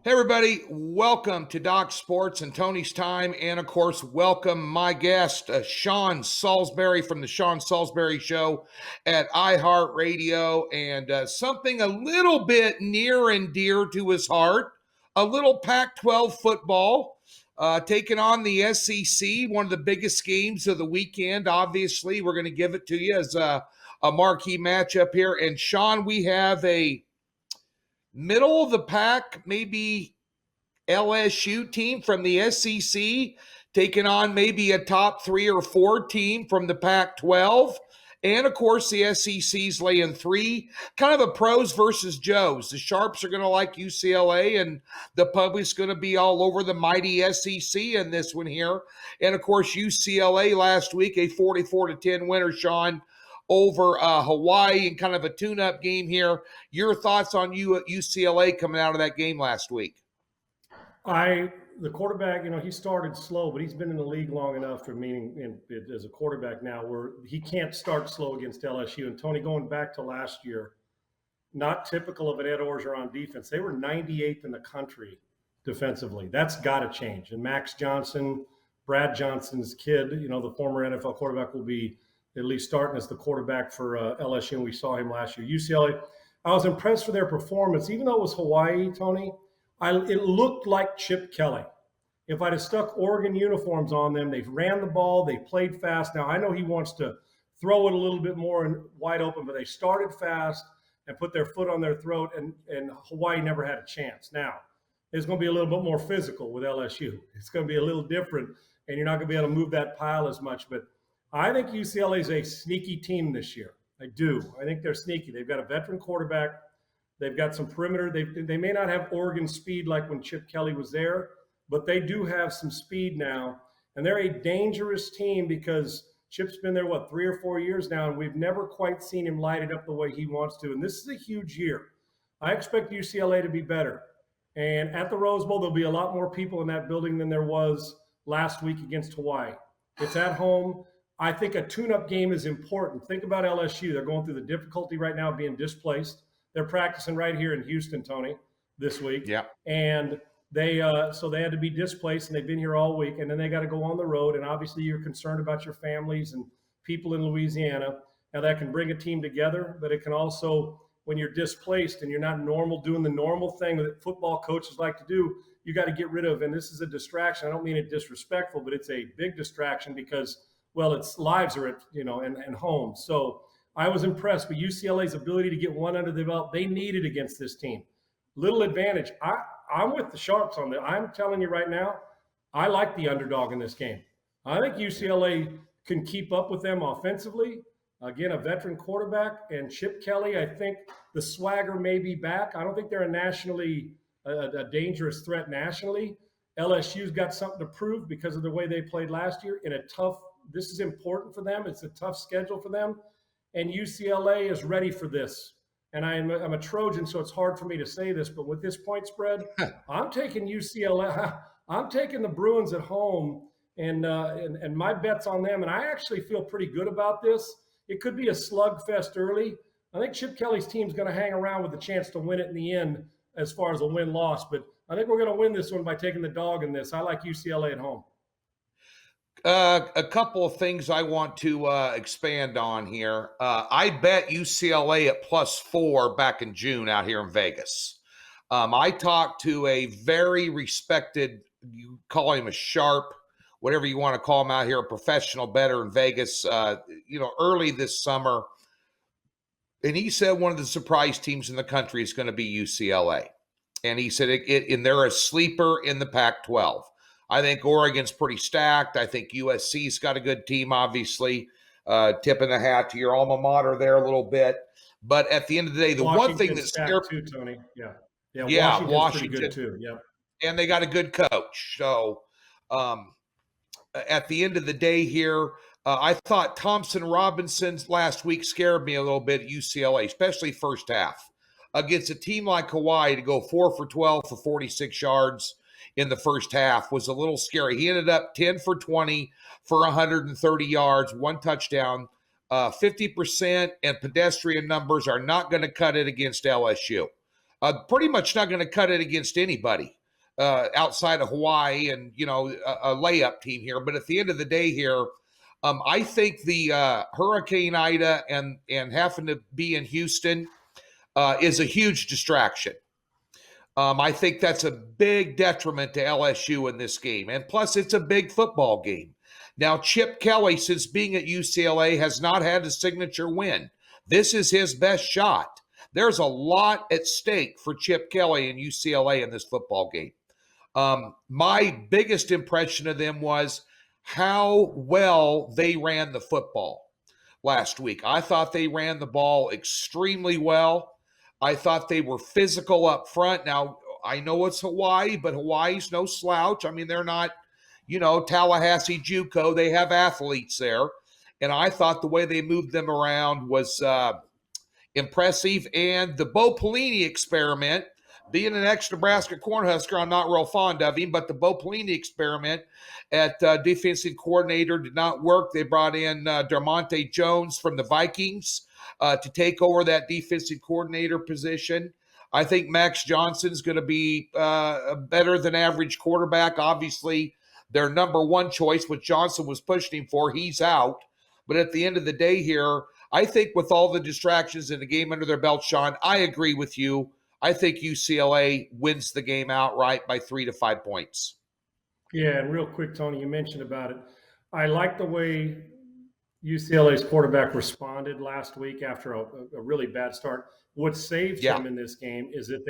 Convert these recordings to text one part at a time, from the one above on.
Hey, everybody. Welcome to Doc Sports and Tony's Time. And, of course, welcome my guest, Sean Salisbury from the Sean Salisbury Show at iHeartRadio. And something a little bit near and dear to his heart, a little Pac-12 football, taking on the SEC, one of the biggest games of the weekend. Obviously, we're going to give it to you as a marquee matchup here. And, Sean, we have a middle of the pack, maybe LSU team from the SEC taking on maybe a top 3 or 4 team from the Pac-12. And, of course, the SEC's laying 3. Kind of a pros versus Joes. The Sharps are going to like UCLA, and the public's going to be all over the mighty SEC in this one here. And, of course, UCLA last week, a 44-10 winner, Sean, over Hawaii, and kind of a tune-up game here. Your thoughts on UCLA coming out of that game last week? The quarterback, he started slow, but he's been in the league long enough for meaning as a quarterback now where he can't start slow against LSU. And Tony, going back to last year, not typical of an Ed Orgeron defense. They were 98th in the country defensively. That's got to change. And Max Johnson, Brad Johnson's kid, the former NFL quarterback, will be at least starting as the quarterback for LSU, and we saw him last year. UCLA, I was impressed with their performance. Even though it was Hawaii, Tony, it looked like Chip Kelly. If I'd have stuck Oregon uniforms on them, they ran the ball, they played fast. Now, I know he wants to throw it a little bit more and wide open, but they started fast and put their foot on their throat, and Hawaii never had a chance. Now, it's going to be a little bit more physical with LSU. It's going to be a little different, and you're not going to be able to move that pile as much, but I think UCLA is a sneaky team this year. I do. I think they're sneaky. They've got a veteran quarterback. They've got some perimeter. They may not have Oregon speed like when Chip Kelly was there, but they do have some speed now. And they're a dangerous team because Chip's been there, 3 or 4 years now, and we've never quite seen him light it up the way he wants to. And this is a huge year. I expect UCLA to be better. And at the Rose Bowl, there'll be a lot more people in that building than there was last week against Hawaii. It's at home. I think a tune-up game is important. Think about LSU. They're going through the difficulty right now of being displaced. They're practicing right here in Houston, Tony, this week. Yeah. And they so they had to be displaced, and they've been here all week. And then they got to go on the road. And obviously you're concerned about your families and people in Louisiana. Now that can bring a team together, but it can also, when you're displaced and you're not doing the normal thing that football coaches like to do, you got to get rid of. And this is a distraction. I don't mean it disrespectful, but it's a big distraction because – its lives are at, and home. So I was impressed with UCLA's ability to get one under the belt. They need it against this team. Little advantage. I'm with the Sharps on that. I'm telling you right now, I like the underdog in this game. I think UCLA can keep up with them offensively. Again, a veteran quarterback, and Chip Kelly, I think the swagger may be back. I don't think they're a dangerous threat nationally. LSU's got something to prove because of the way they played last year in a tough. This is important for them. It's a tough schedule for them. And UCLA is ready for this. And I'm a Trojan, so it's hard for me to say this, but with this point spread, I'm taking UCLA. I'm taking the Bruins at home, and my bet's on them. And I actually feel pretty good about this. It could be a slugfest early. I think Chip Kelly's team's going to hang around with a chance to win it in the end as far as a win-loss. But I think we're going to win this one by taking the dog in this. I like UCLA at home. A couple of things I want to expand on here. I bet UCLA at +4 back in June out here in Vegas. I talked to a very respected, you call him a sharp, whatever you want to call him out here, a professional bettor in Vegas, early this summer. And he said one of the surprise teams in the country is going to be UCLA. And he said and they're a sleeper in the Pac-12. I think Oregon's pretty stacked. I think USC's got a good team, obviously. Tipping the hat to your alma mater there a little bit. But at the end of the day, the one thing that's scared too, Tony. Yeah. Washington's pretty good too. Yeah. And they got a good coach. So at the end of the day here, I thought Thompson Robinson's last week scared me a little bit at UCLA, especially first half. Against a team like Hawaii to go 4 for 12 for 46 yards in the first half was a little scary. He ended up 10 for 20 for 130 yards, 1 touchdown. 50% and pedestrian numbers are not going to cut it against LSU. Pretty much not going to cut it against anybody. outside of Hawaii and, a layup team here. But at the end of the day here, I think the Hurricane Ida and having to be in Houston is a huge distraction. I think that's a big detriment to LSU in this game. And plus, it's a big football game. Now, Chip Kelly, since being at UCLA, has not had a signature win. This is his best shot. There's a lot at stake for Chip Kelly and UCLA in this football game. My biggest impression of them was how well they ran the football last week. I thought they ran the ball extremely well. I thought they were physical up front. Now, I know it's Hawaii, but Hawaii's no slouch. I mean, they're not, Tallahassee JUCO. They have athletes there. And I thought the way they moved them around was impressive. And the Bo Pelini experiment, being an ex-Nebraska Cornhusker, I'm not real fond of him, but the Bo Pelini experiment at defensive coordinator did not work. They brought in Dermonte Jones from the Vikings to take over that defensive coordinator position. I think Max Johnson's going to be a better than average quarterback. Obviously, their number one choice, which Johnson was pushing him for, he's out. But at the end of the day here, I think with all the distractions in the game under their belt, Sean, I agree with you. I think UCLA wins the game outright by 3 to 5 points. Yeah, and real quick, Tony, you mentioned about it. I like the way UCLA's quarterback responded last week after a really bad start. What saved him in this game is that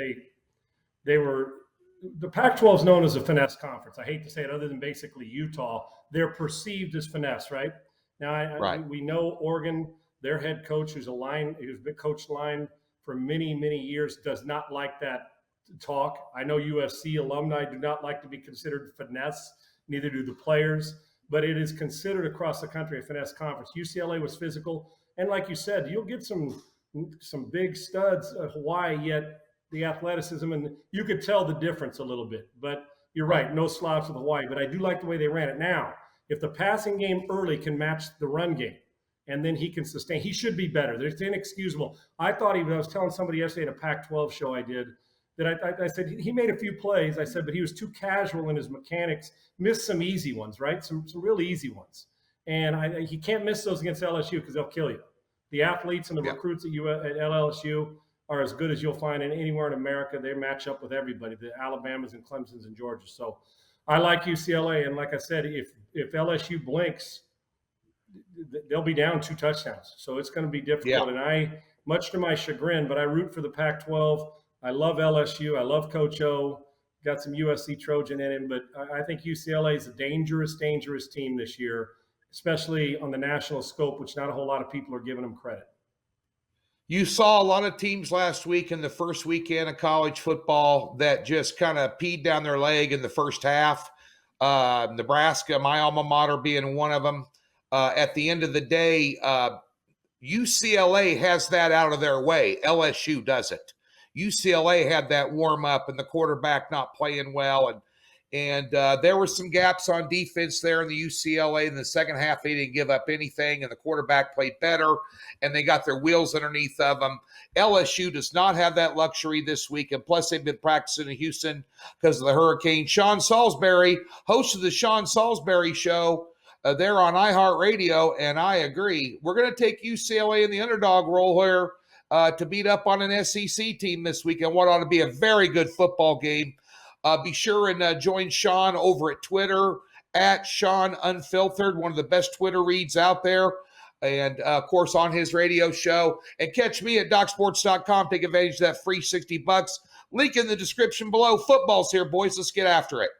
they were – the Pac-12 is known as a finesse conference. I hate to say it, other than basically Utah. They're perceived as finesse, right? Now, we know Oregon, their head coach, who's been coached line for many, many years, does not like that talk. I know USC alumni do not like to be considered finesse, neither do the players, but it is considered across the country a finesse conference. UCLA was physical, and like you said, you'll get some big studs at Hawaii, yet the athleticism, and you could tell the difference a little bit. But you're right, no slouch with Hawaii, but I do like the way they ran it. Now, if the passing game early can match the run game, and then he can sustain, he should be better. It's inexcusable. I was telling somebody yesterday at a Pac-12 show I did, that I said he made a few plays. I said, but he was too casual in his mechanics, missed some easy ones, right? Some real easy ones. And he can't miss those against LSU because they'll kill you. The athletes and the recruits at LSU are as good as you'll find anywhere in America. They match up with everybody, the Alabamas and Clemsons and Georgia. So I like UCLA. And like I said, if LSU blinks, they'll be down 2 touchdowns. So it's going to be difficult. And I, much to my chagrin, but I root for the Pac-12. I love LSU. I love Coach O. Got some USC Trojan in him, but I think UCLA is a dangerous, dangerous team this year, especially on the national scope, which not a whole lot of people are giving them credit. You saw a lot of teams last week in the first weekend of college football that just kind of peed down their leg in the first half. Nebraska, my alma mater, being one of them. At the end of the day, UCLA has that out of their way. LSU doesn't. UCLA had that warm up and the quarterback not playing well. And there were some gaps on defense there in the UCLA. In the second half, they didn't give up anything, and the quarterback played better, and they got their wheels underneath of them. LSU does not have that luxury this week, and plus they've been practicing in Houston because of the hurricane. Sean Salisbury, host of the Sean Salisbury Show, there on iHeartRadio, and I agree. We're going to take UCLA in the underdog role here to beat up on an SEC team this week and what ought to be a very good football game. Be sure and join Sean over at Twitter, at Sean Unfiltered, one of the best Twitter reads out there. And, of course, on his radio show. And catch me at DocSports.com. Take advantage of that free $60. Link in the description below. Football's here, boys. Let's get after it.